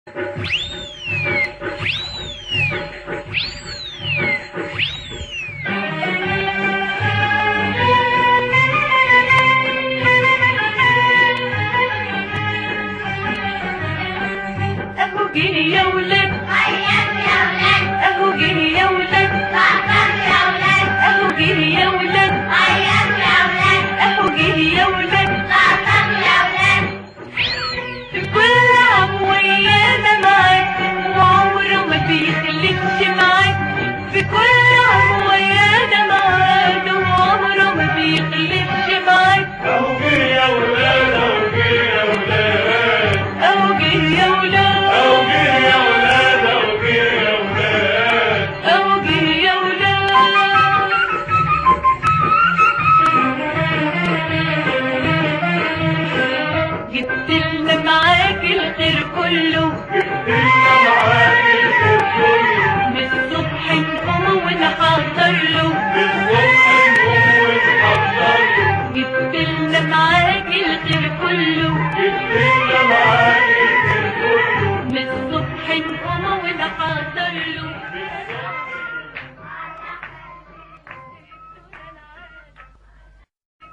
اهو جه يا ولاد، اهو جه يا ولاد، اهو جه يا ولاد، اهو جه يا ولاد، في كل عام ويانا معاك وعمره ما بيخليكش معاك، في كل عام ويانا معاك وعمره ما بيخليكش معاك. اهو جه يا ولاد، اهو جه يا ولاد، اهو جه يا ولاد، اهو جه يا ولاد، اهو جه يا ولاد. اهو جه يا ولاد. جبت لنا معاك الخير كله، جبتلنا معاك الخير كله، من الصبح نقوم ونحضر له، بالصبح نقوم ونحضر له. جبت لنا معاك الخير كله، جبتلنا معاك